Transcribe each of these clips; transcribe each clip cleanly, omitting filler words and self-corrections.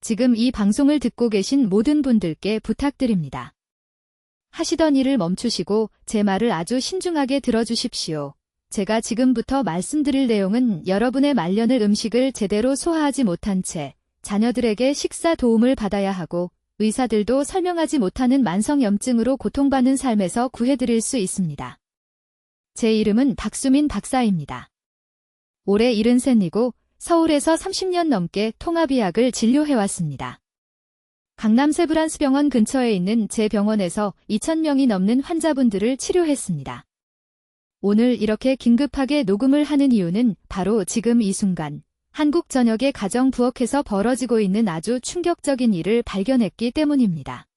지금 이 방송을 듣고 계신 모든 분들께 부탁드립니다. 하시던 일을 멈추시고 제 말을 아주 신중하게 들어주십시오. 제가 지금부터 말씀드릴 내용은 여러분의 말년을 음식을 제대로 소화하지 못한 채 자녀들에게 식사 도움을 받아야 하고 의사들도 설명하지 못하는 만성염증으로 고통받는 삶에서 구해드릴 수 있습니다. 제 이름은 박수민 박사입니다. 올해 73이고 서울에서 30년 넘게 통합의학을 진료해왔습니다. 강남 세브란스병원 근처에 있는 제 병원에서 2,000명이 넘는 환자분들을 치료했습니다. 오늘 이렇게 긴급하게 녹음을 하는 이유는 바로 지금 이 순간 한국 전역의 가정 부엌에서 벌어지고 있는 아주 충격적인 일을 발견했기 때문입니다.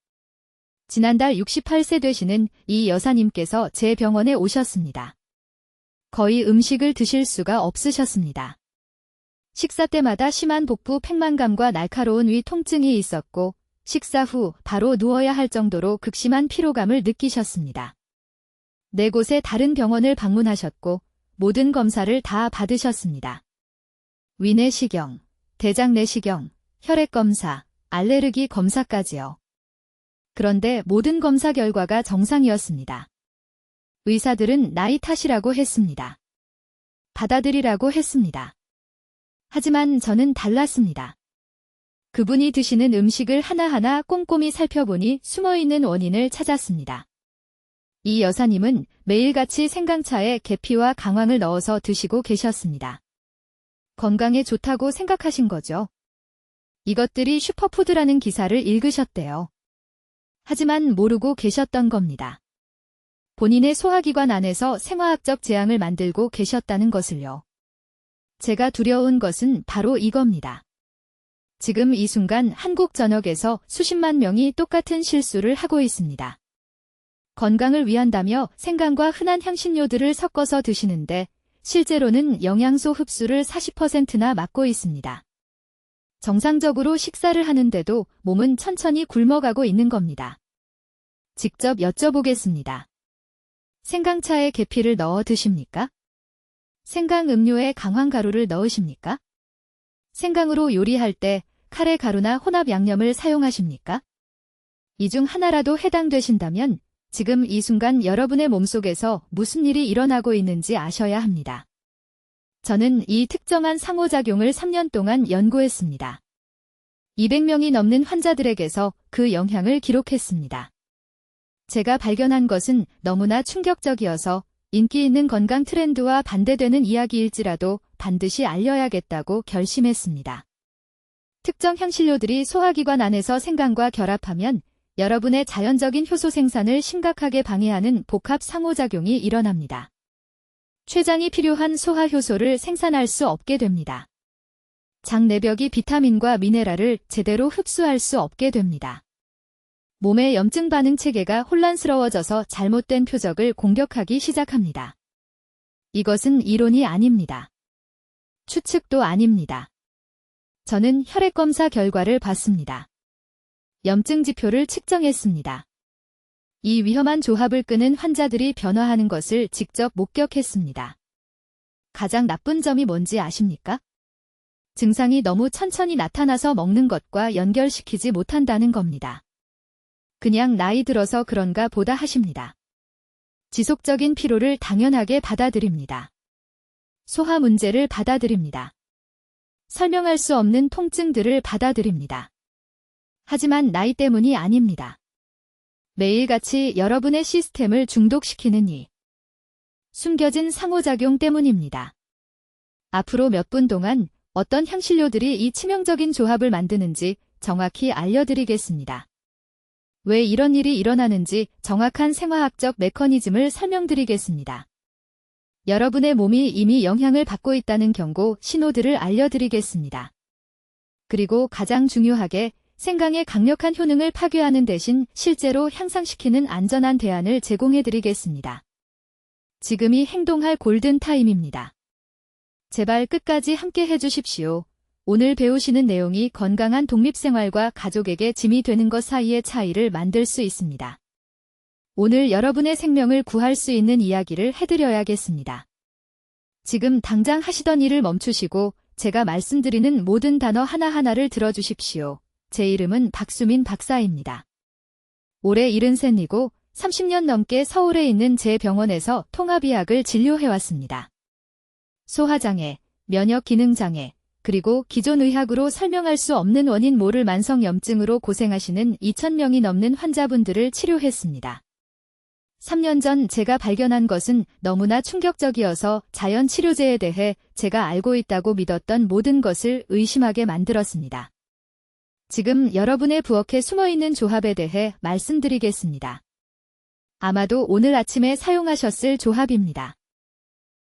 지난달 68세 되시는 이 여사님께서 제 병원에 오셨습니다. 거의 음식을 드실 수가 없으셨습니다. 식사 때마다 심한 복부 팽만감과 날카로운 위 통증이 있었고 식사 후 바로 누워야 할 정도로 극심한 피로감을 느끼셨습니다. 4곳의 다른 병원을 방문하셨고 모든 검사를 다 받으셨습니다. 위내시경, 대장내시경, 혈액검사, 알레르기 검사까지요. 그런데 모든 검사 결과가 정상이었습니다. 의사들은 나이 탓이라고 했습니다. 받아들이라고 했습니다. 하지만 저는 달랐습니다. 그분이 드시는 음식을 하나하나 꼼꼼히 살펴보니 숨어있는 원인을 찾았습니다. 이 여사님은 매일같이 생강차에 계피와 강황을 넣어서 드시고 계셨습니다. 건강에 좋다고 생각하신 거죠. 이것들이 슈퍼푸드라는 기사를 읽으셨대요. 하지만 모르고 계셨던 겁니다. 본인의 소화기관 안에서 생화학적 재앙을 만들고 계셨다는 것을요. 제가 두려운 것은 바로 이겁니다. 지금 이 순간 한국 전역에서 수십만 명이 똑같은 실수를 하고 있습니다. 건강을 위한다며 생강과 흔한 향신료들을 섞어서 드시는데 실제로는 영양소 흡수를 40%나 막고 있습니다. 정상적으로 식사를 하는데도 몸은 천천히 굶어가고 있는 겁니다. 직접 여쭤보겠습니다. 생강차에 계피를 넣어 드십니까? 생강 음료에 강황가루를 넣으십니까? 생강으로 요리할 때 카레 가루나 혼합 양념을 사용하십니까? 이 중 하나라도 해당되신다면 지금 이 순간 여러분의 몸속에서 무슨 일이 일어나고 있는지 아셔야 합니다. 저는 이 특정한 상호작용을 3년 동안 연구했습니다. 200명이 넘는 환자들에게서 그 영향을 기록했습니다. 제가 발견한 것은 너무나 충격적이어서 인기 있는 건강 트렌드와 반대되는 이야기일지라도 반드시 알려야겠다고 결심했습니다. 특정 향신료들이 소화기관 안에서 생강과 결합하면 여러분의 자연적인 효소 생산을 심각하게 방해하는 복합 상호작용이 일어납니다. 췌장이 필요한 소화효소를 생산할 수 없게 됩니다. 장 내벽이 비타민과 미네랄을 제대로 흡수할 수 없게 됩니다. 몸의 염증 반응 체계가 혼란스러워져서 잘못된 표적을 공격하기 시작합니다. 이것은 이론이 아닙니다. 추측도 아닙니다. 저는 혈액검사 결과를 봤습니다. 염증 지표를 측정했습니다. 이 위험한 조합을 끄는 환자들이 변화하는 것을 직접 목격했습니다. 가장 나쁜 점이 뭔지 아십니까? 증상이 너무 천천히 나타나서 먹는 것과 연결시키지 못한다는 겁니다. 그냥 나이 들어서 그런가 보다 하십니다. 지속적인 피로를 당연하게 받아들입니다. 소화 문제를 받아들입니다. 설명할 수 없는 통증들을 받아들입니다. 하지만 나이 때문이 아닙니다. 매일같이 여러분의 시스템을 중독시키는 이 숨겨진 상호작용 때문입니다. 앞으로 몇 분 동안 어떤 향신료들이 이 치명적인 조합을 만드는지 정확히 알려드리겠습니다. 왜 이런 일이 일어나는지 정확한 생화학적 메커니즘을 설명드리겠습니다. 여러분의 몸이 이미 영향을 받고 있다는 경고 신호들을 알려드리겠습니다. 그리고 가장 중요하게 생강의 강력한 효능을 파괴하는 대신 실제로 향상시키는 안전한 대안을 제공해드리겠습니다. 지금이 행동할 골든타임입니다. 제발 끝까지 함께 해주십시오. 오늘 배우시는 내용이 건강한 독립생활과 가족에게 짐이 되는 것 사이의 차이를 만들 수 있습니다. 오늘 여러분의 생명을 구할 수 있는 이야기를 해드려야겠습니다. 지금 당장 하시던 일을 멈추시고 제가 말씀드리는 모든 단어 하나하나를 들어주십시오. 제 이름은 박수민 박사입니다. 올해 73이고 30년 넘게 서울에 있는 제 병원에서 통합의학을 진료해왔습니다. 소화장애, 면역기능장애, 그리고 기존 의학으로 설명할 수 없는 원인 모를 만성염증으로 고생하시는 2,000명이 넘는 환자분들을 치료했습니다. 3년 전 제가 발견한 것은 너무나 충격적이어서 자연치료제에 대해 제가 알고 있다고 믿었던 모든 것을 의심하게 만들었습니다. 지금 여러분의 부엌에 숨어있는 조합에 대해 말씀드리겠습니다. 아마도 오늘 아침에 사용하셨을 조합입니다.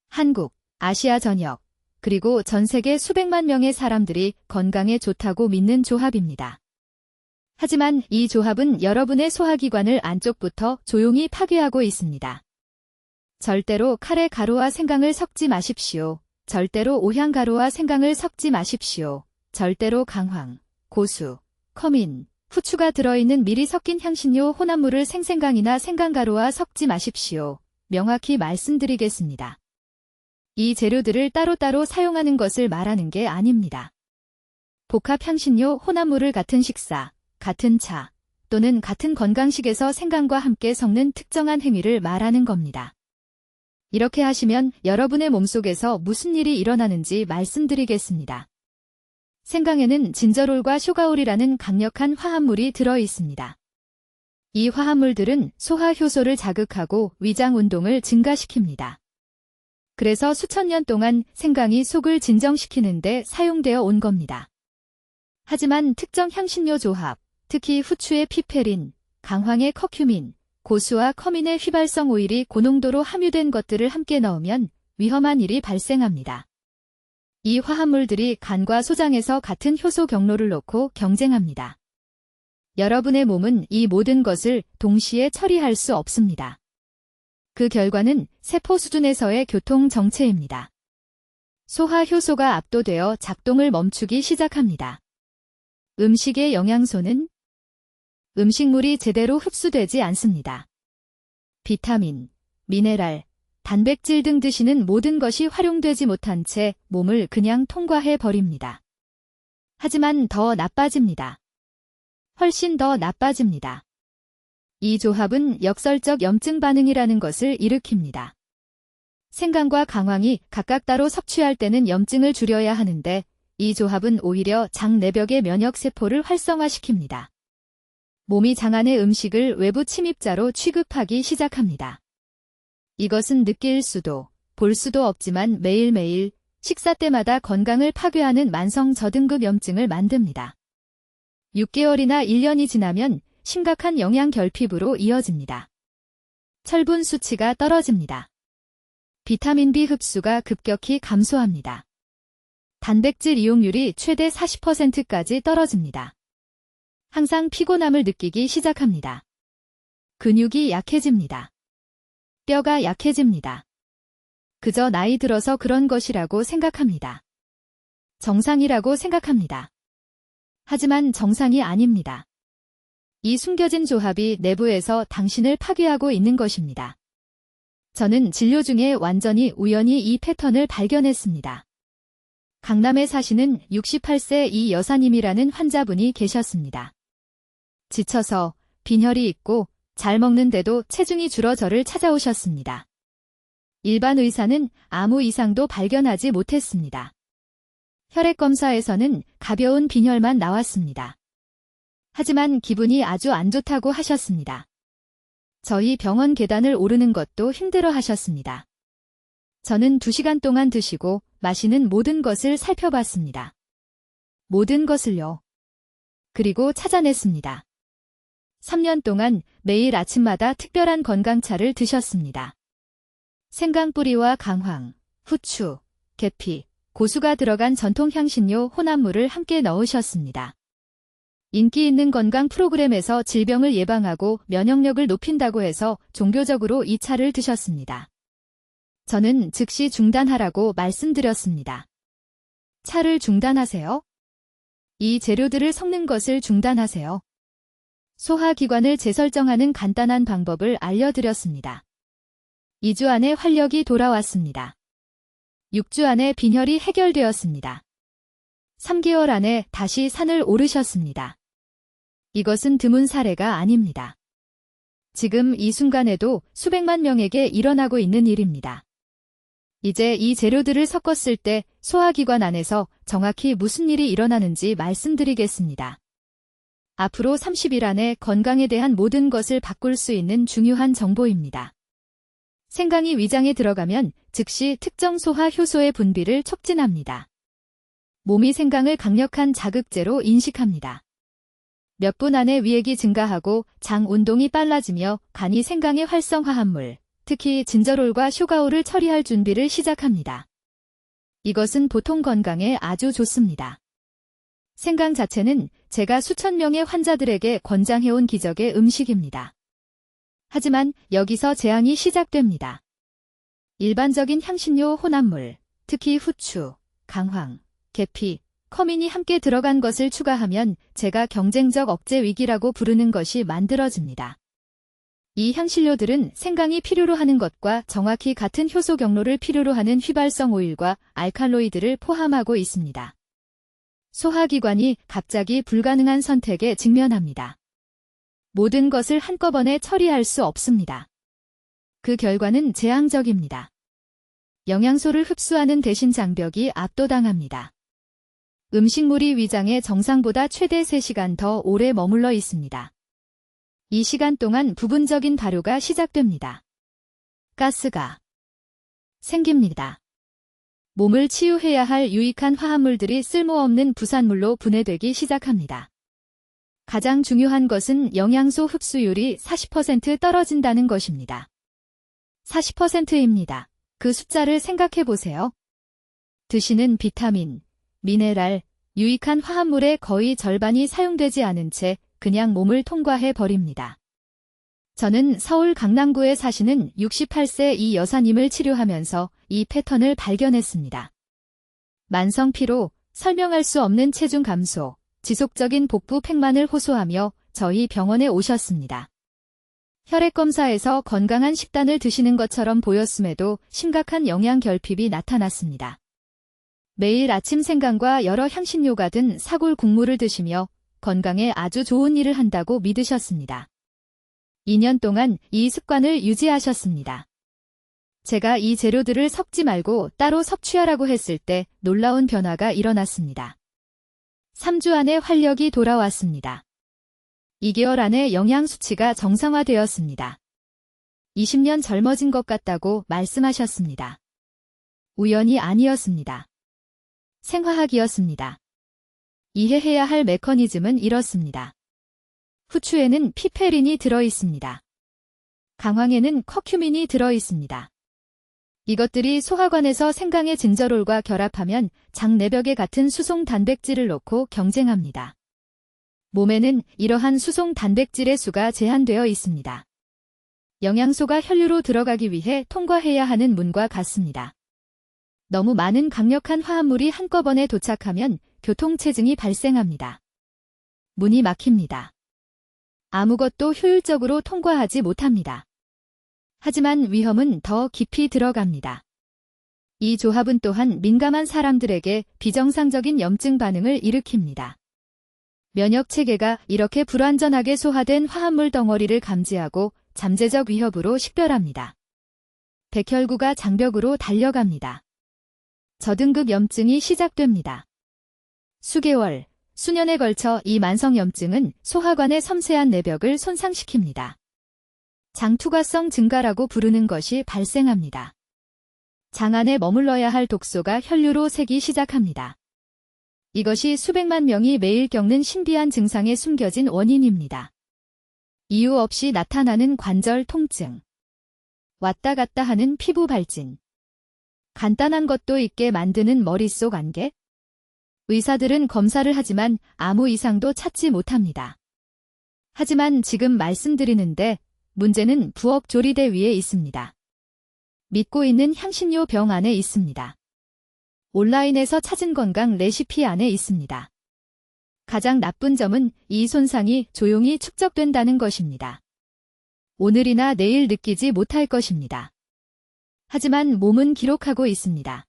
한국, 아시아 전역, 그리고 전 세계 수백만 명의 사람들이 건강에 좋다고 믿는 조합입니다. 하지만 이 조합은 여러분의 소화기관을 안쪽부터 조용히 파괴하고 있습니다. 절대로 카레 가루와 생강을 섞지 마십시오. 절대로 오향 가루와 생강을 섞지 마십시오. 절대로 강황, 고수, 커민, 후추가 들어있는 미리 섞인 향신료 혼합물을 생생강이나 생강가루와 섞지 마십시오. 명확히 말씀드리겠습니다. 이 재료들을 따로따로 사용하는 것을 말하는 게 아닙니다. 복합 향신료 혼합물을 같은 식사, 같은 차, 또는 같은 건강식에서 생강과 함께 섞는 특정한 행위를 말하는 겁니다. 이렇게 하시면 여러분의 몸속에서 무슨 일이 일어나는지 말씀드리겠습니다. 생강에는 진저롤과 쇼가올이라는 강력한 화합물이 들어 있습니다. 이 화합물들은 소화 효소를 자극하고 위장 운동을 증가시킵니다. 그래서 수천 년 동안 생강이 속을 진정시키는 데 사용되어 온 겁니다. 하지만 특정 향신료 조합, 특히 후추의 피페린, 강황의 커큐민, 고수와 커민의 휘발성 오일이 고농도로 함유된 것들을 함께 넣으면 위험한 일이 발생합니다. 이 화합물들이 간과 소장에서 같은 효소 경로를 놓고 경쟁합니다. 여러분의 몸은 이 모든 것을 동시에 처리할 수 없습니다. 그 결과는 세포 수준에서의 교통 정체입니다. 소화 효소가 압도되어 작동을 멈추기 시작합니다. 음식의 영양소는 음식물이 제대로 흡수되지 않습니다. 비타민, 미네랄, 단백질 등 드시는 모든 것이 활용되지 못한 채 몸을 그냥 통과해 버립니다. 하지만 더 나빠집니다. 훨씬 더 나빠집니다. 이 조합은 역설적 염증 반응이라는 것을 일으킵니다. 생강과 강황이 각각 따로 섭취할 때는 염증을 줄여야 하는데 이 조합은 오히려 장 내벽의 면역세포를 활성화시킵니다. 몸이 장 안의 음식을 외부 침입자로 취급하기 시작합니다. 이것은 느낄 수도, 볼 수도 없지만 매일매일 식사 때마다 건강을 파괴하는 만성 저등급 염증을 만듭니다. 6개월이나 1년이 지나면 심각한 영양 결핍으로 이어집니다. 철분 수치가 떨어집니다. 비타민 B 흡수가 급격히 감소합니다. 단백질 이용률이 최대 40%까지 떨어집니다. 항상 피곤함을 느끼기 시작합니다. 근육이 약해집니다. 뼈가 약해집니다. 그저 나이 들어서 그런 것이라고 생각합니다. 정상이라고 생각합니다. 하지만 정상이 아닙니다. 이 숨겨진 조합이 내부에서 당신을 파괴하고 있는 것입니다. 저는 진료 중에 완전히 우연히 이 패턴을 발견했습니다. 강남에 사시는 68세 이 여사님이라는 환자분이 계셨습니다. 지쳐서 빈혈이 있고 잘 먹는데도 체중이 줄어 저를 찾아오셨습니다. 일반 의사는 아무 이상도 발견하지 못했습니다. 혈액 검사에서는 가벼운 빈혈만 나왔습니다. 하지만 기분이 아주 안 좋다고 하셨습니다. 저희 병원 계단을 오르는 것도 힘들어 하셨습니다. 저는 2시간 동안 드시고 마시는 모든 것을 살펴봤습니다. 모든 것을요. 그리고 찾아냈습니다. 3년 동안 매일 아침마다 특별한 건강차를 드셨습니다. 생강뿌리와 강황, 후추, 계피, 고수가 들어간 전통 향신료 혼합물을 함께 넣으셨습니다. 인기 있는 건강 프로그램에서 질병을 예방하고 면역력을 높인다고 해서 종교적으로 이 차를 드셨습니다. 저는 즉시 중단하라고 말씀드렸습니다. 차를 중단하세요? 이 재료들을 섞는 것을 중단하세요. 소화기관을 재설정하는 간단한 방법을 알려드렸습니다. 2주 안에 활력이 돌아왔습니다. 6주 안에 빈혈이 해결되었습니다. 3개월 안에 다시 산을 오르셨습니다. 이것은 드문 사례가 아닙니다. 지금 이 순간에도 수백만 명에게 일어나고 있는 일입니다. 이제 이 재료들을 섞었을 때 소화기관 안에서 정확히 무슨 일이 일어나는지 말씀드리겠습니다. 앞으로 30일 안에 건강에 대한 모든 것을 바꿀 수 있는 중요한 정보입니다. 생강이 위장에 들어가면 즉시 특정 소화 효소의 분비를 촉진합니다. 몸이 생강을 강력한 자극제로 인식합니다. 몇 분 안에 위액이 증가하고 장 운동이 빨라지며 간이 생강의 활성화합물, 특히 진저롤과 쇼가올을 처리할 준비를 시작합니다. 이것은 보통 건강에 아주 좋습니다. 생강 자체는 제가 수천 명의 환자들에게 권장해온 기적의 음식입니다. 하지만 여기서 재앙이 시작됩니다. 일반적인 향신료 혼합물, 특히 후추, 강황, 계피, 커민이 함께 들어간 것을 추가하면 제가 경쟁적 억제 위기라고 부르는 것이 만들어집니다. 이 향신료들은 생강이 필요로 하는 것과 정확히 같은 효소 경로를 필요로 하는 휘발성 오일과 알칼로이드를 포함하고 있습니다. 소화기관이 갑자기 불가능한 선택에 직면합니다. 모든 것을 한꺼번에 처리할 수 없습니다. 그 결과는 재앙적입니다. 영양소를 흡수하는 대신 장벽이 압도당합니다. 음식물이 위장에 정상보다 최대 3시간 더 오래 머물러 있습니다. 이 시간 동안 부분적인 발효가 시작됩니다. 가스가 생깁니다. 몸을 치유해야 할 유익한 화합물들이 쓸모없는 부산물로 분해되기 시작합니다. 가장 중요한 것은 영양소 흡수율이 40% 떨어진다는 것입니다. 40%입니다. 그 숫자를 생각해 보세요. 드시는 비타민, 미네랄, 유익한 화합물의 거의 절반이 사용되지 않은 채 그냥 몸을 통과해 버립니다. 저는 서울 강남구에 사시는 68세 이 여사님을 치료하면서 이 패턴을 발견했습니다. 만성 피로, 설명할 수 없는 체중 감소, 지속적인 복부 팽만을 호소하며 저희 병원에 오셨습니다. 혈액 검사에서 건강한 식단을 드시는 것처럼 보였음에도 심각한 영양 결핍이 나타났습니다. 매일 아침 생강과 여러 향신료가 든 사골 국물을 드시며 건강에 아주 좋은 일을 한다고 믿으셨습니다. 2년 동안 이 습관을 유지하셨습니다. 제가 이 재료들을 섞지 말고 따로 섭취하라고 했을 때 놀라운 변화가 일어났습니다. 3주 안에 활력이 돌아왔습니다. 2개월 안에 영양 수치가 정상화되었습니다. 20년 젊어진 것 같다고 말씀하셨습니다. 우연이 아니었습니다. 생화학이었습니다. 이해해야 할 메커니즘은 이렇습니다. 후추에는 피페린이 들어있습니다. 강황에는 커큐민이 들어있습니다. 이것들이 소화관에서 생강의 진저롤과 결합하면 장 내벽에 같은 수송 단백질을 놓고 경쟁합니다. 몸에는 이러한 수송 단백질의 수가 제한되어 있습니다. 영양소가 혈류로 들어가기 위해 통과해야 하는 문과 같습니다. 너무 많은 강력한 화합물이 한꺼번에 도착하면 교통체증이 발생합니다. 문이 막힙니다. 아무것도 효율적으로 통과하지 못합니다. 하지만 위험은 더 깊이 들어갑니다. 이 조합은 또한 민감한 사람들에게 비정상적인 염증 반응을 일으킵니다. 면역 체계가 이렇게 불완전하게 소화된 화합물 덩어리를 감지하고 잠재적 위협으로 식별합니다. 백혈구가 장벽으로 달려갑니다. 저등급 염증이 시작됩니다. 수개월, 수년에 걸쳐 이 만성염증은 소화관의 섬세한 내벽을 손상시킵니다. 장투과성 증가라고 부르는 것이 발생합니다. 장 안에 머물러야 할 독소가 혈류로 새기 시작합니다. 이것이 수백만 명이 매일 겪는 신비한 증상에 숨겨진 원인입니다. 이유 없이 나타나는 관절 통증, 왔다 갔다 하는 피부 발진, 간단한 것도 있게 만드는 머릿속 안개? 의사들은 검사를 하지만 아무 이상도 찾지 못합니다. 하지만 지금 말씀드리는데 문제는 부엌 조리대 위에 있습니다. 믿고 있는 향신료 병 안에 있습니다. 온라인에서 찾은 건강 레시피 안에 있습니다. 가장 나쁜 점은 이 손상이 조용히 축적된다는 것입니다. 오늘이나 내일 느끼지 못할 것입니다. 하지만 몸은 기록하고 있습니다.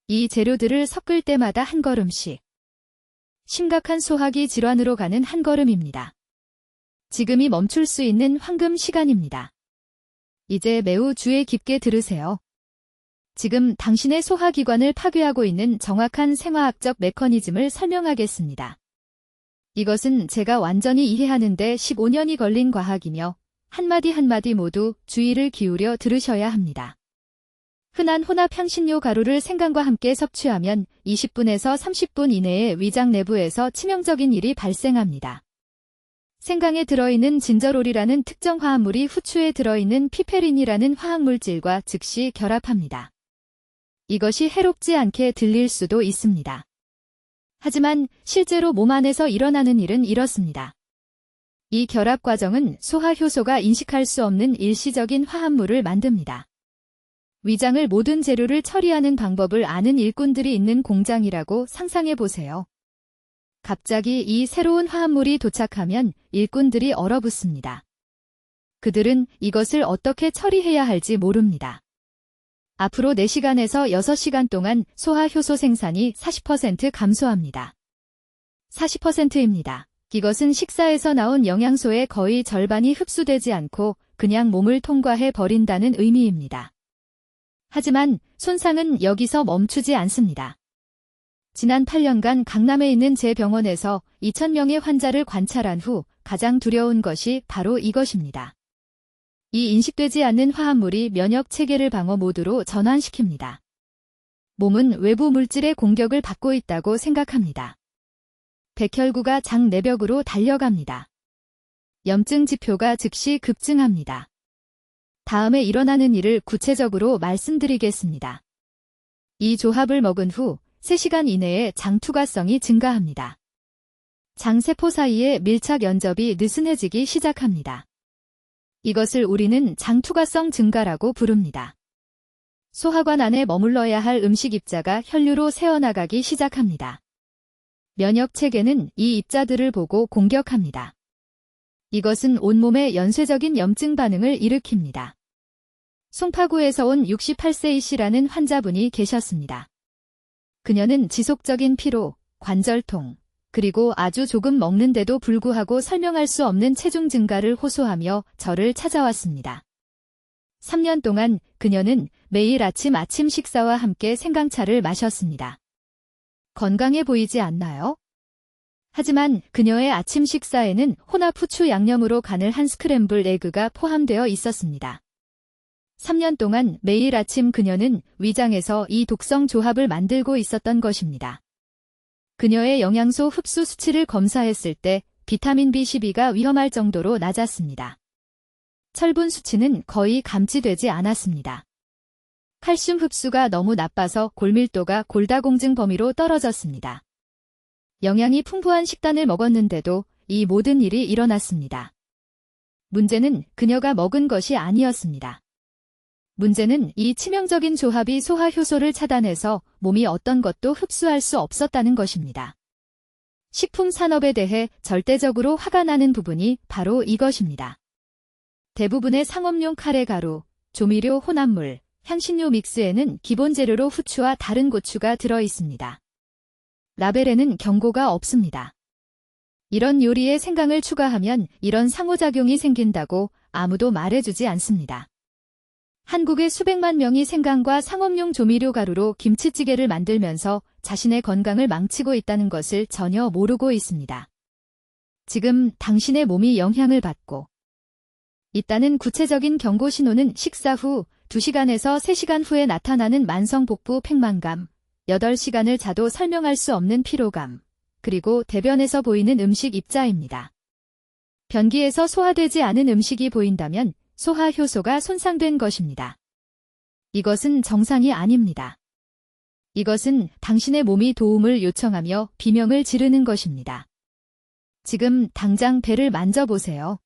이 재료들을 섞을 때마다 한 걸음씩 심각한 소화기 질환으로 가는 한 걸음입니다. 지금이 멈출 수 있는 황금 시간입니다. 이제 매우 주의 깊게 들으세요. 지금 당신의 소화기관을 파괴하고 있는 정확한 생화학적 메커니즘을 설명하겠습니다. 이것은 제가 완전히 이해하는데 15년이 걸린 과학이며 한마디 한마디 모두 주의를 기울여 들으셔야 합니다. 흔한 혼합 향신료 가루를 생강과 함께 섭취하면 20분에서 30분 이내에 위장 내부에서 치명적인 일이 발생합니다. 생강에 들어있는 진저롤이라는 특정 화합물이 후추에 들어있는 피페린이라는 화학물질과 즉시 결합합니다. 이것이 해롭지 않게 들릴 수도 있습니다. 하지만 실제로 몸 안에서 일어나는 일은 이렇습니다. 이 결합 과정은 소화효소가 인식할 수 없는 일시적인 화합물을 만듭니다. 위장을 모든 재료를 처리하는 방법을 아는 일꾼들이 있는 공장이라고 상상해 보세요. 갑자기 이 새로운 화합물이 도착하면 일꾼들이 얼어붙습니다. 그들은 이것을 어떻게 처리해야 할지 모릅니다. 앞으로 4시간에서 6시간 동안 소화효소 생산이 40% 감소합니다. 40%입니다. 이것은 식사에서 나온 영양소의 거의 절반이 흡수되지 않고 그냥 몸을 통과해 버린다는 의미입니다. 하지만 손상은 여기서 멈추지 않습니다. 지난 8년간 강남에 있는 제 병원에서 2,000명의 환자를 관찰한 후 가장 두려운 것이 바로 이것입니다. 이 인식되지 않는 화합물이 면역 체계를 방어 모드로 전환시킵니다. 몸은 외부 물질의 공격을 받고 있다고 생각합니다. 백혈구가 장 내벽으로 달려갑니다. 염증 지표가 즉시 급증합니다. 다음에 일어나는 일을 구체적으로 말씀드리겠습니다. 이 조합을 먹은 후 3시간 이내에 장 투과성이 증가합니다. 장 세포 사이의 밀착 연접이 느슨해지기 시작합니다. 이것을 우리는 장 투과성 증가라고 부릅니다. 소화관 안에 머물러야 할 음식 입자가 혈류로 새어나가기 시작합니다. 면역 체계는 이 입자들을 보고 공격합니다. 이것은 온몸에 연쇄적인 염증 반응을 일으킵니다. 송파구에서 온 68세 A씨라는 환자분이 계셨습니다. 그녀는 지속적인 피로, 관절통, 그리고 아주 조금 먹는데도 불구하고 설명할 수 없는 체중 증가를 호소하며 저를 찾아왔습니다. 3년 동안 그녀는 매일 아침 식사와 함께 생강차를 마셨습니다. 건강해 보이지 않나요? 하지만 그녀의 아침 식사에는 혼합 후추 양념으로 간을 한 스크램블 에그가 포함되어 있었습니다. 3년 동안 매일 아침 그녀는 위장에서 이 독성 조합을 만들고 있었던 것입니다. 그녀의 영양소 흡수 수치를 검사했을 때 비타민 B12가 위험할 정도로 낮았습니다. 철분 수치는 거의 감지되지 않았습니다. 칼슘 흡수가 너무 나빠서 골밀도가 골다공증 범위로 떨어졌습니다. 영양이 풍부한 식단을 먹었는데도 이 모든 일이 일어났습니다. 문제는 그녀가 먹은 것이 아니었습니다. 문제는 이 치명적인 조합이 소화효소를 차단해서 몸이 어떤 것도 흡수할 수 없었다는 것입니다. 식품 산업에 대해 절대적으로 화가 나는 부분이 바로 이것입니다. 대부분의 상업용 카레 가루, 조미료 혼합물, 향신료 믹스에는 기본 재료로 후추와 다른 고추가 들어 있습니다. 라벨에는 경고가 없습니다. 이런 요리에 생강을 추가하면 이런 상호작용이 생긴다고 아무도 말해주지 않습니다. 한국의 수백만 명이 생강과 상업용 조미료 가루로 김치찌개를 만들면서 자신의 건강을 망치고 있다는 것을 전혀 모르고 있습니다. 지금 당신의 몸이 영향을 받고 있다는 구체적인 경고 신호는 식사 후 2시간에서 3시간 후에 나타나는 만성 복부 팽만감, 8시간을 자도 설명할 수 없는 피로감, 그리고 대변에서 보이는 음식 입자입니다. 변기에서 소화되지 않은 음식이 보인다면 소화 효소가 손상된 것입니다. 이것은 정상이 아닙니다. 이것은 당신의 몸이 도움을 요청하며 비명을 지르는 것입니다. 지금 당장 배를 만져보세요.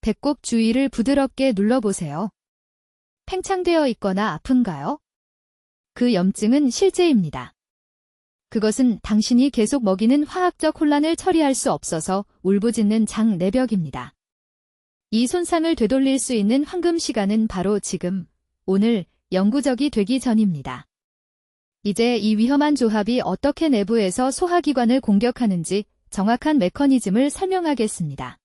배꼽 주위를 부드럽게 눌러보세요. 팽창되어 있거나 아픈가요? 그 염증은 실제입니다. 그것은 당신이 계속 먹이는 화학적 혼란을 처리할 수 없어서 울부짖는 장 내벽입니다. 이 손상을 되돌릴 수 있는 황금 시간은 바로 지금, 오늘, 영구적이 되기 전입니다. 이제 이 위험한 조합이 어떻게 내부에서 소화기관을 공격하는지 정확한 메커니즘을 설명하겠습니다.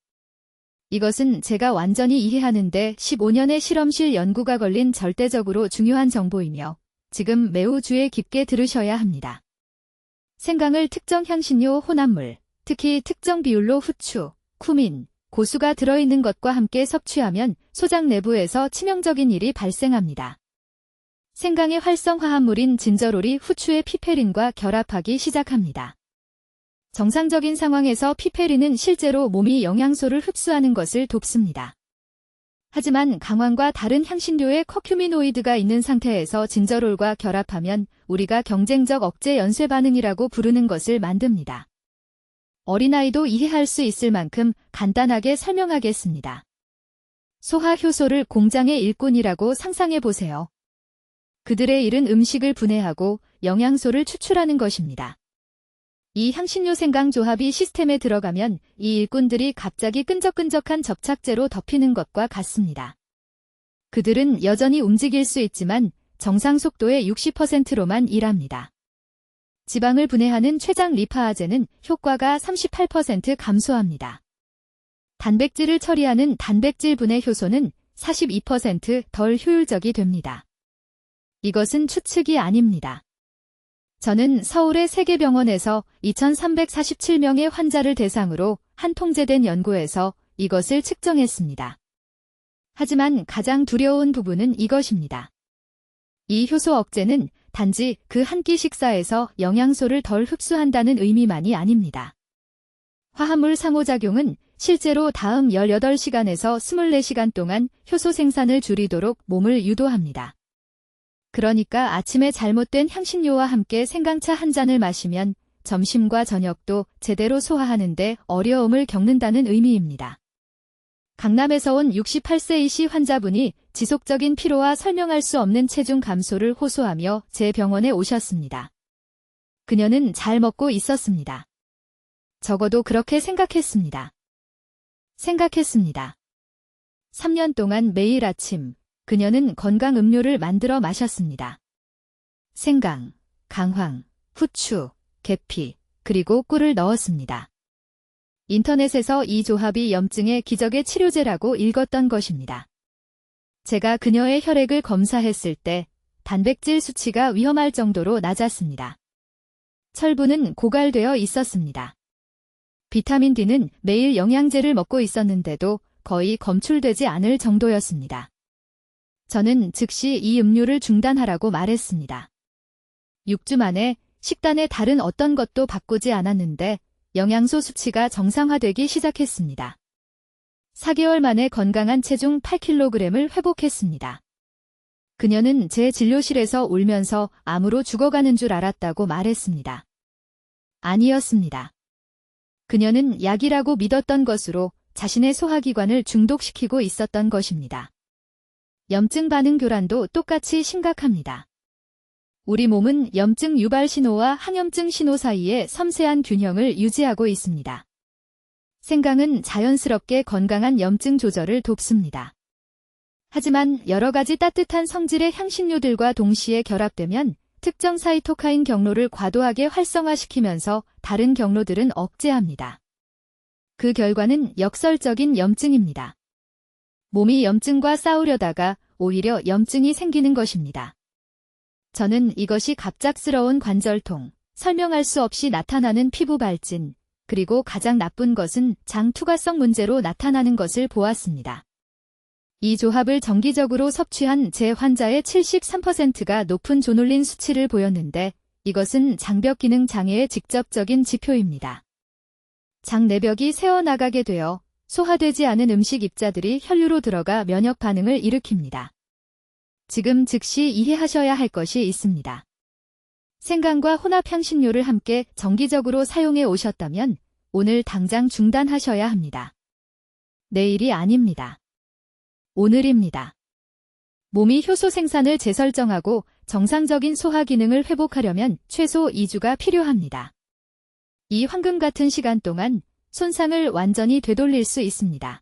이것은 제가 완전히 이해하는데 15년의 실험실 연구가 걸린 절대적으로 중요한 정보이며 지금 매우 주의 깊게 들으셔야 합니다. 생강을 특정 향신료 혼합물, 특히 특정 비율로 후추, 쿠민, 고수가 들어있는 것과 함께 섭취하면 소장 내부에서 치명적인 일이 발생합니다. 생강의 활성화합물인 진저롤이 후추의 피페린과 결합하기 시작합니다. 정상적인 상황에서 피페린은 실제로 몸이 영양소를 흡수하는 것을 돕습니다. 하지만 강황과 다른 향신료의 커큐미노이드가 있는 상태에서 진저롤과 결합하면 우리가 경쟁적 억제 연쇄 반응이라고 부르는 것을 만듭니다. 어린아이도 이해할 수 있을 만큼 간단하게 설명하겠습니다. 소화 효소를 공장의 일꾼이라고 상상해 보세요. 그들의 일은 음식을 분해하고 영양소를 추출하는 것입니다. 이 향신료 생강 조합이 시스템에 들어가면 이 일꾼들이 갑자기 끈적끈적한 접착제로 덮이는 것과 같습니다. 그들은 여전히 움직일 수 있지만 정상 속도의 60%로만 일합니다. 지방을 분해하는 췌장 리파아제는 효과가 38% 감소합니다. 단백질을 처리하는 단백질 분해 효소는 42% 덜 효율적이 됩니다. 이것은 추측이 아닙니다. 저는 서울의 세계병원에서 2,347명의 환자를 대상으로 한 통제된 연구에서 이것을 측정했습니다. 하지만 가장 두려운 부분은 이것입니다. 이 효소 억제는 단지 그 한 끼 식사에서 영양소를 덜 흡수한다는 의미만이 아닙니다. 화합물 상호작용은 실제로 다음 18시간에서 24시간 동안 효소 생산을 줄이도록 몸을 유도합니다. 그러니까 아침에 잘못된 향신료와 함께 생강차 한 잔을 마시면 점심과 저녁도 제대로 소화하는데 어려움을 겪는다는 의미입니다. 강남에서 온 68세 이씨 환자분이 지속적인 피로와 설명할 수 없는 체중 감소를 호소하며 제 병원에 오셨습니다. 그녀는 잘 먹고 있었습니다. 적어도 그렇게 생각했습니다. 3년 동안 매일 아침 그녀는 건강 음료를 만들어 마셨습니다. 생강, 강황, 후추, 계피, 그리고 꿀을 넣었습니다. 인터넷에서 이 조합이 염증의 기적의 치료제라고 읽었던 것입니다. 제가 그녀의 혈액을 검사했을 때 단백질 수치가 위험할 정도로 낮았습니다. 철분은 고갈되어 있었습니다. 비타민 D는 매일 영양제를 먹고 있었는데도 거의 검출되지 않을 정도였습니다. 저는 즉시 이 음료를 중단하라고 말했습니다. 6주 만에 식단의 다른 어떤 것도 바꾸지 않았는데 영양소 수치가 정상화되기 시작했습니다. 4개월 만에 건강한 체중 8kg을 회복했습니다. 그녀는 제 진료실에서 울면서 암으로 죽어가는 줄 알았다고 말했습니다. 아니었습니다. 그녀는 약이라고 믿었던 것으로 자신의 소화기관을 중독시키고 있었던 것입니다. 염증 반응 교란도 똑같이 심각합니다. 우리 몸은 염증 유발 신호와 항염증 신호 사이에 섬세한 균형을 유지하고 있습니다. 생강은 자연스럽게 건강한 염증 조절을 돕습니다. 하지만 여러 가지 따뜻한 성질의 향신료들과 동시에 결합되면 특정 사이토카인 경로를 과도하게 활성화시키면서 다른 경로들은 억제합니다. 그 결과는 역설적인 염증입니다. 몸이 염증과 싸우려다가 오히려 염증이 생기는 것입니다. 저는 이것이 갑작스러운 관절통, 설명할 수 없이 나타나는 피부 발진, 그리고 가장 나쁜 것은 장 투과성 문제로 나타나는 것을 보았습니다. 이 조합을 정기적으로 섭취한 제 환자의 73%가 높은 조놀린 수치를 보였는데 이것은 장벽 기능 장애의 직접적인 지표입니다. 장 내벽이 새어나가게 되어 소화되지 않은 음식 입자들이 혈류로 들어가 면역 반응을 일으킵니다. 지금 즉시 이해하셔야 할 것이 있습니다. 생강과 혼합 향신료를 함께 정기적으로 사용해 오셨다면 오늘 당장 중단하셔야 합니다. 내일이 아닙니다. 오늘입니다. 몸이 효소 생산을 재설정하고 정상적인 소화 기능을 회복하려면 최소 2주가 필요합니다. 이 황금 같은 시간 동안 손상을 완전히 되돌릴 수 있습니다.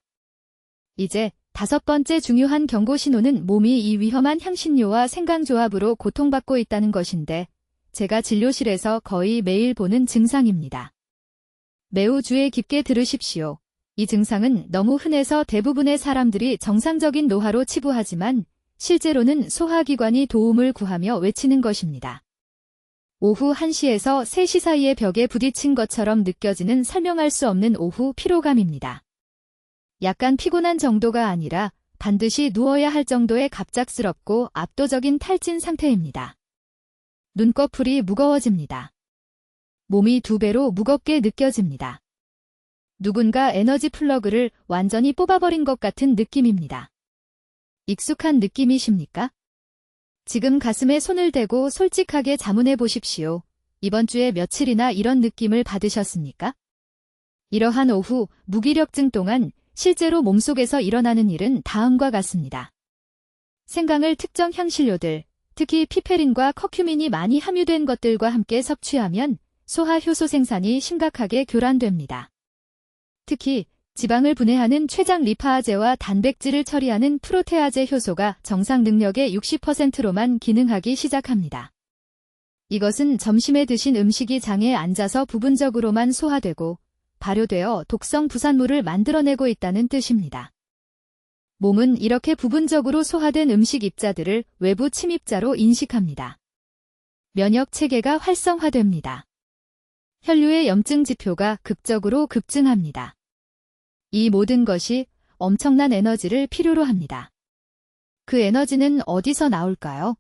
이제 5번째 중요한 경고 신호는 몸이 이 위험한 향신료와 생강 조합으로 고통받고 있다는 것인데 제가 진료실에서 거의 매일 보는 증상입니다. 매우 주의 깊게 들으십시오. 이 증상은 너무 흔해서 대부분의 사람들이 정상적인 노화로 치부하지만 실제로는 소화기관이 도움을 구하며 외치는 것입니다. 오후 1시에서 3시 사이의 벽에 부딪힌 것처럼 느껴지는 설명할 수 없는 오후 피로감입니다. 약간 피곤한 정도가 아니라 반드시 누워야 할 정도의 갑작스럽고 압도적인 탈진 상태입니다. 눈꺼풀이 무거워집니다. 몸이 2배로 무겁게 느껴집니다. 누군가 에너지 플러그를 완전히 뽑아버린 것 같은 느낌입니다. 익숙한 느낌이십니까? 지금 가슴에 손을 대고 솔직하게 자문해 보십시오. 이번 주에 며칠이나 이런 느낌을 받으셨습니까? 이러한 오후 무기력증 동안 실제로 몸속에서 일어나는 일은 다음과 같습니다. 생강을 특정 향신료들, 특히 피페린과 커큐민이 많이 함유된 것들과 함께 섭취하면 소화 효소 생산이 심각하게 교란됩니다. 특히 지방을 분해하는 췌장 리파아제와 단백질을 처리하는 프로테아제 효소가 정상 능력의 60%로만 기능하기 시작합니다. 이것은 점심에 드신 음식이 장에 앉아서 부분적으로만 소화되고 발효되어 독성 부산물을 만들어내고 있다는 뜻입니다. 몸은 이렇게 부분적으로 소화된 음식 입자들을 외부 침입자로 인식합니다. 면역 체계가 활성화됩니다. 혈류의 염증 지표가 극적으로 급증합니다. 이 모든 것이 엄청난 에너지를 필요로 합니다. 그 에너지는 어디서 나올까요?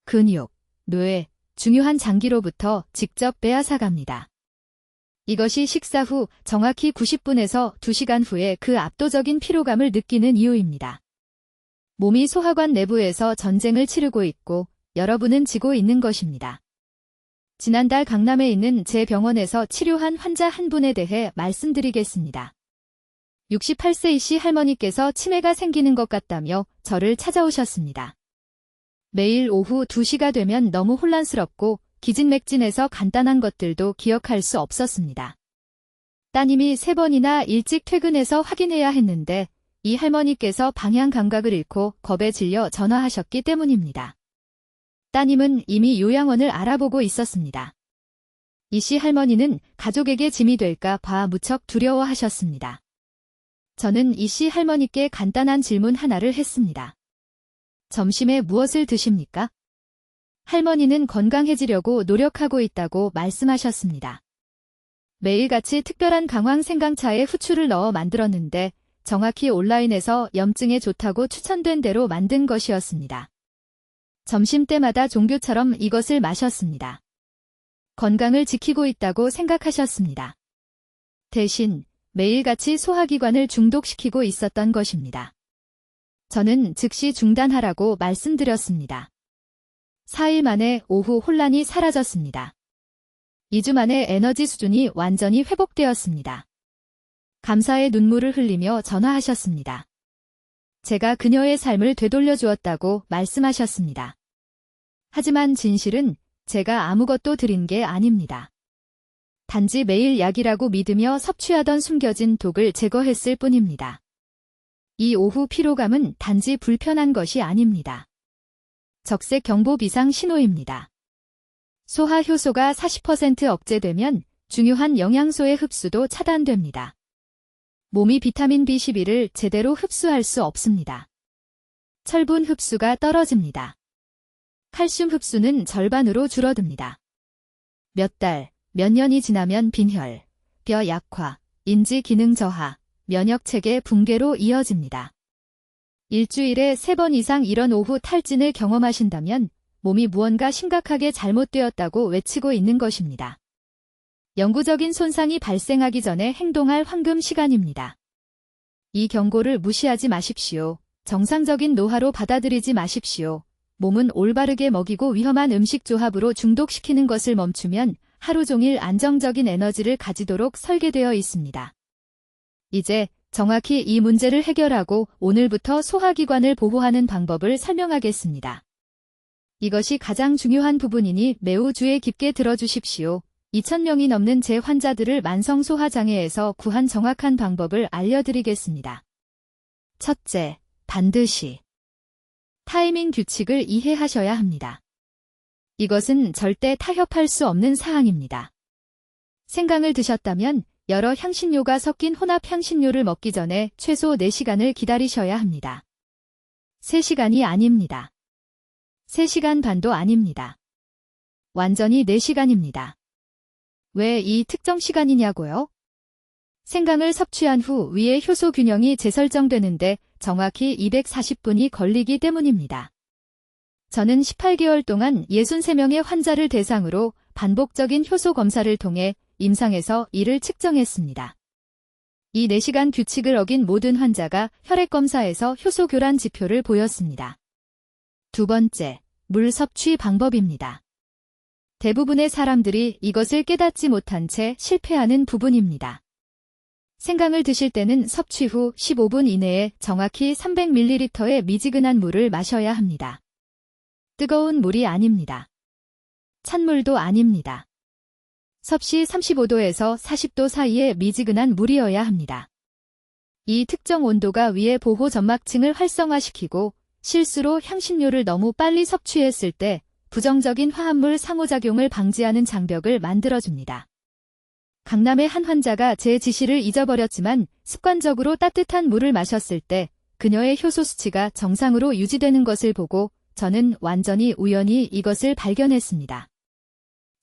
근육, 뇌, 중요한 장기로부터 직접 빼앗아갑니다. 이것이 식사 후 정확히 90분에서 2시간 후에 그 압도적인 피로감을 느끼는 이유입니다. 몸이 소화관 내부에서 전쟁을 치르고 있고 여러분은 지고 있는 것입니다. 지난달 강남에 있는 제 병원에서 치료한 환자 한 분에 대해 말씀드리겠습니다. 68세 이씨 할머니께서 치매가 생기는 것 같다며 저를 찾아오셨습니다. 매일 오후 2시가 되면 너무 혼란스럽고 기진맥진해서 간단한 것들도 기억할 수 없었습니다. 따님이 3번이나 일찍 퇴근해서 확인해야 했는데 이 할머니께서 방향 감각을 잃고 겁에 질려 전화하셨기 때문입니다. 따님은 이미 요양원을 알아보고 있었습니다. 이씨 할머니는 가족에게 짐이 될까 봐 무척 두려워하셨습니다. 저는 이씨 할머니께 간단한 질문 하나를 했습니다. 점심에 무엇을 드십니까? 할머니는 건강해지려고 노력하고 있다고 말씀하셨습니다. 매일같이 특별한 강황 생강차에 후추를 넣어 만들었는데 정확히 온라인에서 염증에 좋다고 추천된 대로 만든 것이었습니다. 점심때마다 종교처럼 이것을 마셨습니다. 건강을 지키고 있다고 생각하셨습니다. 대신 매일같이 소화기관을 중독시키고 있었던 것입니다. 저는 즉시 중단하라고 말씀드렸습니다. 4일 만에 오후 혼란이 사라졌습니다. 2주 만에 에너지 수준이 완전히 회복되었습니다. 감사의 눈물을 흘리며 전화하셨습니다. 제가 그녀의 삶을 되돌려 주었다고 말씀하셨습니다. 하지만 진실은 제가 아무것도 드린 게 아닙니다. 단지 매일 약이라고 믿으며 섭취하던 숨겨진 독을 제거했을 뿐입니다. 이 오후 피로감은 단지 불편한 것이 아닙니다. 적색 경보 비상 신호입니다. 소화 효소가 40% 억제되면 중요한 영양소의 흡수도 차단됩니다. 몸이 비타민 B12를 제대로 흡수할 수 없습니다. 철분 흡수가 떨어집니다. 칼슘 흡수는 절반으로 줄어듭니다. 몇 달, 몇 년이 지나면 빈혈, 뼈 약화, 인지 기능 저하, 면역체계 붕괴로 이어집니다. 일주일에 3번 이상 이런 오후 탈진을 경험하신다면 몸이 무언가 심각하게 잘못되었다고 외치고 있는 것입니다. 영구적인 손상이 발생하기 전에 행동할 황금 시간입니다. 이 경고를 무시하지 마십시오. 정상적인 노화로 받아들이지 마십시오. 몸은 올바르게 먹이고 위험한 음식 조합으로 중독시키는 것을 멈추면 하루 종일 안정적인 에너지를 가지도록 설계되어 있습니다. 이제 정확히 이 문제를 해결하고 오늘부터 소화기관을 보호하는 방법을 설명하겠습니다. 이것이 가장 중요한 부분이니 매우 주의 깊게 들어주십시오. 2,000명이 넘는 제 환자들을 만성소화장애에서 구한 정확한 방법을 알려드리겠습니다. 첫째, 반드시 타이밍 규칙을 이해하셔야 합니다. 이것은 절대 타협할 수 없는 사항입니다. 생강을 드셨다면 여러 향신료가 섞인 혼합 향신료를 먹기 전에 최소 4시간을 기다리셔야 합니다. 3시간이 아닙니다. 3시간 반도 아닙니다. 완전히 4시간입니다. 왜 이 특정 시간이냐고요? 생강을 섭취한 후 위의 효소 균형이 재설정되는데 정확히 240분이 걸리기 때문입니다. 저는 18개월 동안 63명의 환자를 대상으로 반복적인 효소 검사를 통해 임상에서 이를 측정했습니다. 이 4시간 규칙을 어긴 모든 환자가 혈액검사에서 효소 교란 지표를 보였습니다. 두 번째, 물 섭취 방법입니다. 대부분의 사람들이 이것을 깨닫지 못한 채 실패하는 부분입니다. 생강을 드실 때는 섭취 후 15분 이내에 정확히 300ml의 미지근한 물을 마셔야 합니다. 뜨거운 물이 아닙니다. 찬물도 아닙니다. 섭씨 35도에서 40도 사이의 미지근한 물이어야 합니다. 이 특정 온도가 위의 보호 점막층을 활성화시키고 실수로 향신료를 너무 빨리 섭취했을 때 부정적인 화합물 상호작용을 방지하는 장벽을 만들어줍니다. 강남의 한 환자가 제 지시를 잊어버렸지만 습관적으로 따뜻한 물을 마셨을 때 그녀의 효소 수치가 정상으로 유지되는 것을 보고 저는 완전히 우연히 이것을 발견했습니다.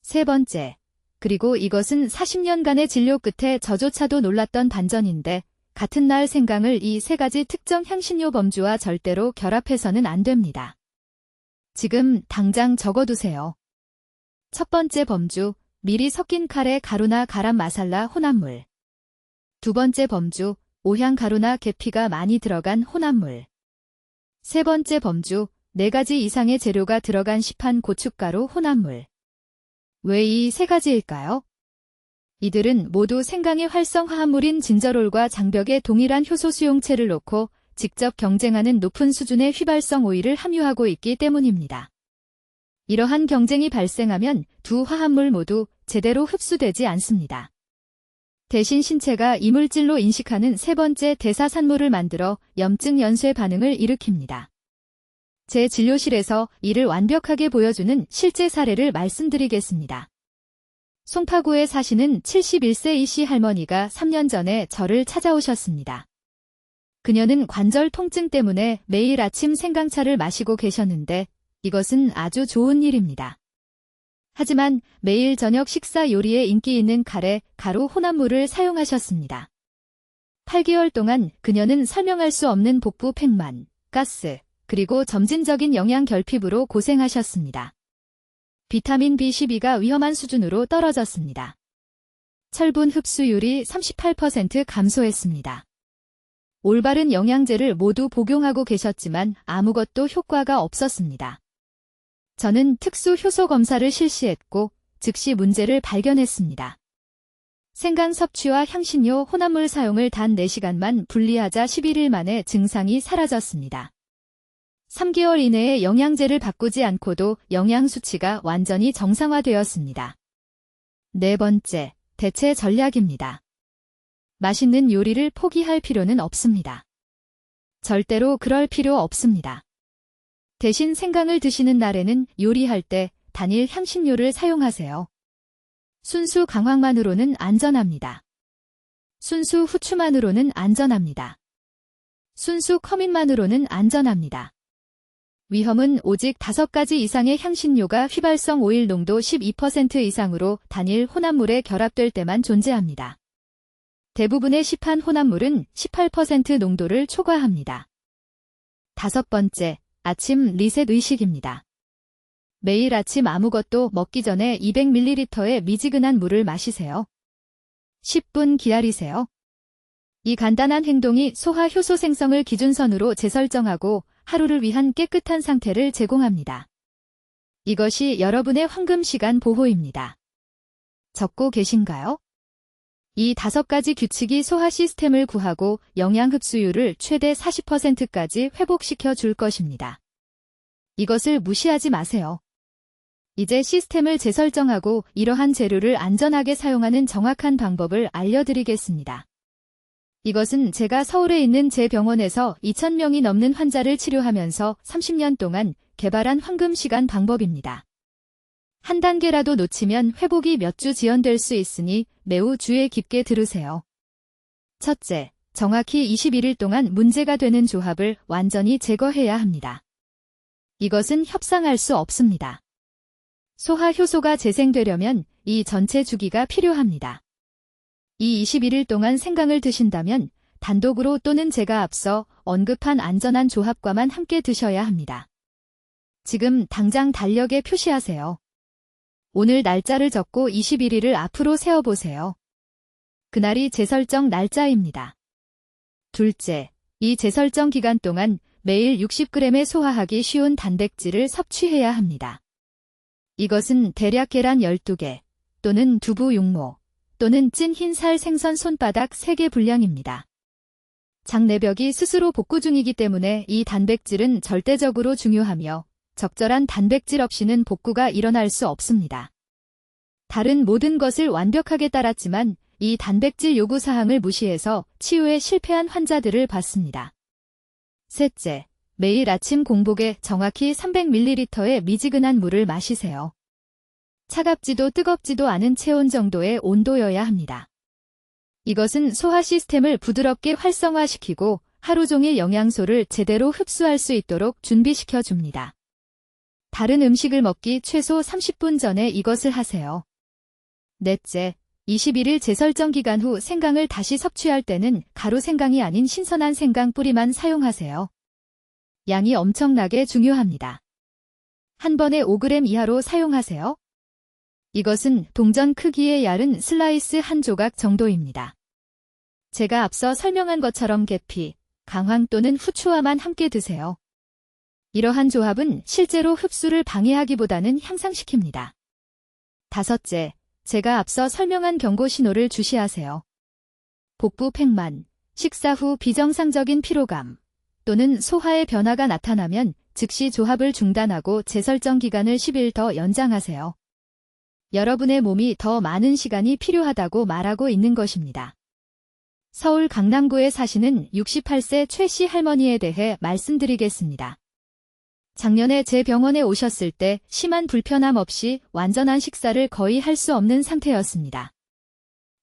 세 번째, 그리고 이것은 40년간의 진료 끝에 저조차도 놀랐던 반전인데 같은 날 생강을 이 3가지 특정 향신료 범주와 절대로 결합해서는 안 됩니다. 지금 당장 적어두세요. 첫 번째 범주, 미리 섞인 카레 가루나 가람 마살라 혼합물. 두 번째 범주, 오향 가루나 계피가 많이 들어간 혼합물. 세 번째 범주, 4가지 이상의 재료가 들어간 시판 고춧가루 혼합물. 왜 이 3가지일까요? 이들은 모두 생강의 활성 화합물인 진저롤과 장벽에 동일한 효소 수용체를 놓고 직접 경쟁하는 높은 수준의 휘발성 오일을 함유하고 있기 때문입니다. 이러한 경쟁이 발생하면 두 화합물 모두 제대로 흡수되지 않습니다. 대신 신체가 이물질로 인식하는 세 번째 대사산물을 만들어 염증 연쇄 반응을 일으킵니다. 제 진료실에서 이를 완벽하게 보여주는 실제 사례를 말씀드리겠습니다. 송파구에 사시는 71세 이씨 할머니가 3년 전에 저를 찾아오셨습니다. 그녀는 관절 통증 때문에 매일 아침 생강차를 마시고 계셨는데 이것은 아주 좋은 일입니다. 하지만 매일 저녁 식사 요리에 인기 있는 카레, 가루 혼합물을 사용하셨습니다. 8개월 동안 그녀는 설명할 수 없는 복부 팽만, 가스, 그리고 점진적인 영양 결핍으로 고생하셨습니다. 비타민 B12가 위험한 수준으로 떨어졌습니다. 철분 흡수율이 38% 감소했습니다. 올바른 영양제를 모두 복용하고 계셨지만 아무것도 효과가 없었습니다. 저는 특수 효소 검사를 실시했고 즉시 문제를 발견했습니다. 생강 섭취와 향신료 혼합물 사용을 단 4시간만 분리하자 11일 만에 증상이 사라졌습니다. 3개월 이내에 영양제를 바꾸지 않고도 영양 수치가 완전히 정상화되었습니다. 네 번째, 대체 전략입니다. 맛있는 요리를 포기할 필요는 없습니다. 절대로 그럴 필요 없습니다. 대신 생강을 드시는 날에는 요리할 때 단일 향신료를 사용하세요. 순수 강황만으로는 안전합니다. 순수 후추만으로는 안전합니다. 순수 커민만으로는 안전합니다. 위험은 오직 5가지 이상의 향신료가 휘발성 오일 농도 12% 이상으로 단일 혼합물에 결합될 때만 존재합니다. 대부분의 시판 혼합물은 18% 농도를 초과합니다. 5번째, 아침 리셋 의식입니다. 매일 아침 아무것도 먹기 전에 200ml의 미지근한 물을 마시세요. 10분 기다리세요. 이 간단한 행동이 소화 효소 생성을 기준선으로 재설정하고 하루를 위한 깨끗한 상태를 제공합니다. 이것이 여러분의 황금 시간 보호입니다. 적고 계신가요? 이 5가지 규칙이 소화 시스템을 구하고 영양 흡수율을 최대 40%까지 회복시켜 줄 것입니다. 이것을 무시하지 마세요. 이제 시스템을 재설정하고 이러한 재료를 안전하게 사용하는 정확한 방법을 알려드리겠습니다. 이것은 제가 서울에 있는 제 병원에서 2,000명이 넘는 환자를 치료하면서 30년 동안 개발한 황금 시간 방법입니다. 한 단계라도 놓치면 회복이 몇 주 지연될 수 있으니 매우 주의 깊게 들으세요. 첫째, 정확히 21일 동안 문제가 되는 조합을 완전히 제거해야 합니다. 이것은 협상할 수 없습니다. 소화 효소가 재생되려면 이 전체 주기가 필요합니다. 이 21일 동안 생강을 드신다면 단독으로 또는 제가 앞서 언급한 안전한 조합과만 함께 드셔야 합니다. 지금 당장 달력에 표시하세요. 오늘 날짜를 적고 21일을 앞으로 세어보세요. 그날이 재설정 날짜입니다. 둘째, 이 재설정 기간 동안 매일 60g의 소화하기 쉬운 단백질을 섭취해야 합니다. 이것은 대략 계란 12개 또는 두부 6모 또는 찐 흰살 생선 손바닥 3개 분량입니다. 장내벽이 스스로 복구 중이기 때문에 이 단백질은 절대적으로 중요하며 적절한 단백질 없이는 복구가 일어날 수 없습니다. 다른 모든 것을 완벽하게 따랐지만 이 단백질 요구사항을 무시해서 치유에 실패한 환자들을 봤습니다. 셋째, 매일 아침 공복에 정확히 300ml의 미지근한 물을 마시세요. 차갑지도 뜨겁지도 않은 체온 정도의 온도여야 합니다. 이것은 소화 시스템을 부드럽게 활성화시키고 하루 종일 영양소를 제대로 흡수할 수 있도록 준비시켜 줍니다. 다른 음식을 먹기 최소 30분 전에 이것을 하세요. 넷째, 21일 재설정 기간 후 생강을 다시 섭취할 때는 가루 생강이 아닌 신선한 생강 뿌리만 사용하세요. 양이 엄청나게 중요합니다. 한 번에 5g 이하로 사용하세요. 이것은 동전 크기의 얇은 슬라이스 한 조각 정도입니다. 제가 앞서 설명한 것처럼 계피, 강황 또는 후추와만 함께 드세요. 이러한 조합은 실제로 흡수를 방해하기보다는 향상시킵니다. 다섯째, 제가 앞서 설명한 경고 신호를 주시하세요. 복부 팽만, 식사 후 비정상적인 피로감 또는 소화의 변화가 나타나면 즉시 조합을 중단하고 재설정 기간을 10일 더 연장하세요. 여러분의 몸이 더 많은 시간이 필요하다고 말하고 있는 것입니다. 서울 강남구에 사시는 68세 최 씨 할머니에 대해 말씀드리겠습니다. 작년에 제 병원에 오셨을 때 심한 불편함 없이 완전한 식사를 거의 할 수 없는 상태였습니다.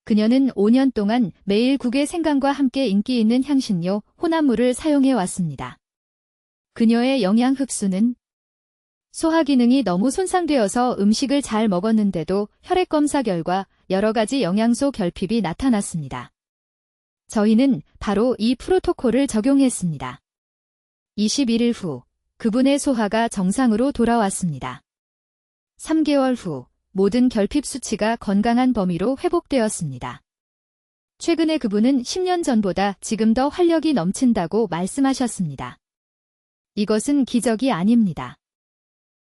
그녀는 5년 동안 매일 국의 생강과 함께 인기 있는 향신료, 혼합물을 사용해 왔습니다. 그녀의 영양 흡수는 소화 기능이 너무 손상되어서 음식을 잘 먹었는데도 혈액 검사 결과 여러 가지 영양소 결핍이 나타났습니다. 저희는 바로 이 프로토콜을 적용했습니다. 21일 후 그분의 소화가 정상으로 돌아왔습니다. 3개월 후 모든 결핍 수치가 건강한 범위로 회복되었습니다. 최근에 그분은 10년 전보다 지금 더 활력이 넘친다고 말씀하셨습니다. 이것은 기적이 아닙니다.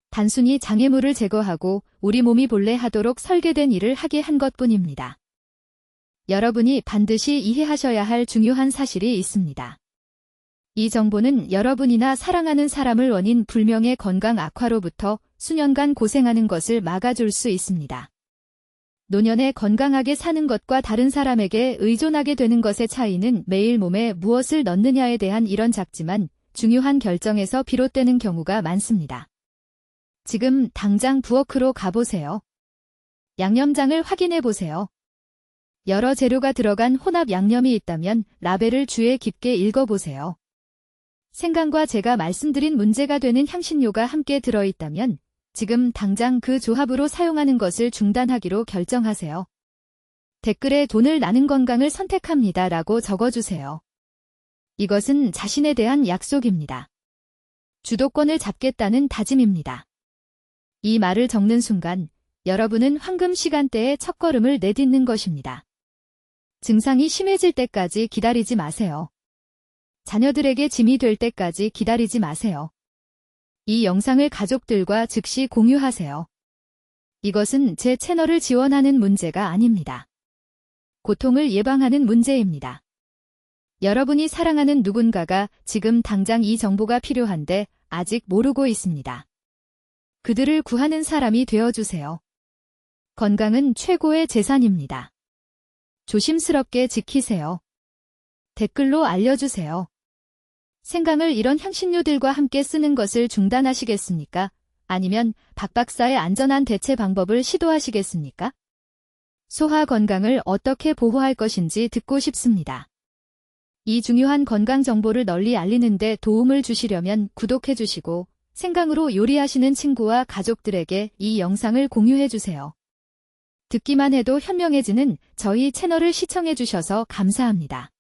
단순히 장애물을 제거하고 우리 몸이 본래 하도록 설계된 일을 하게 한 것뿐입니다. 여러분이 반드시 이해하셔야 할 중요한 사실이 있습니다. 이 정보는 여러분이나 사랑하는 사람을 원인 불명의 건강 악화로부터 수년간 고생하는 것을 막아줄 수 있습니다. 노년에 건강하게 사는 것과 다른 사람에게 의존하게 되는 것의 차이는 매일 몸에 무엇을 넣느냐에 대한 이런 작지만 중요한 결정에서 비롯되는 경우가 많습니다. 지금 당장 부엌으로 가보세요. 양념장을 확인해 보세요. 여러 재료가 들어간 혼합 양념이 있다면 라벨을 주의 깊게 읽어보세요. 생강과 제가 말씀드린 문제가 되는 향신료가 함께 들어있다면 지금 당장 그 조합으로 사용하는 것을 중단하기로 결정하세요. 댓글에 돈을 나는 건강을 선택합니다 라고 적어주세요. 이것은 자신에 대한 약속입니다. 주도권을 잡겠다는 다짐입니다. 이 말을 적는 순간 여러분은 황금 시간대에 첫걸음을 내딛는 것입니다. 증상이 심해질 때까지 기다리지 마세요. 자녀들에게 짐이 될 때까지 기다리지 마세요. 이 영상을 가족들과 즉시 공유하세요. 이것은 제 채널을 지원하는 문제가 아닙니다. 고통을 예방하는 문제입니다. 여러분이 사랑하는 누군가가 지금 당장 이 정보가 필요한데 아직 모르고 있습니다. 그들을 구하는 사람이 되어주세요. 건강은 최고의 재산입니다. 조심스럽게 지키세요. 댓글로 알려주세요. 생강을 이런 향신료들과 함께 쓰는 것을 중단하시겠습니까? 아니면 박 박사의 안전한 대체 방법을 시도하시겠습니까? 소화 건강을 어떻게 보호할 것인지 듣고 싶습니다. 이 중요한 건강 정보를 널리 알리는 데 도움을 주시려면 구독해 주시고 생강으로 요리하시는 친구와 가족들에게 이 영상을 공유해 주세요. 듣기만 해도 현명해지는 저희 채널을 시청해 주셔서 감사합니다.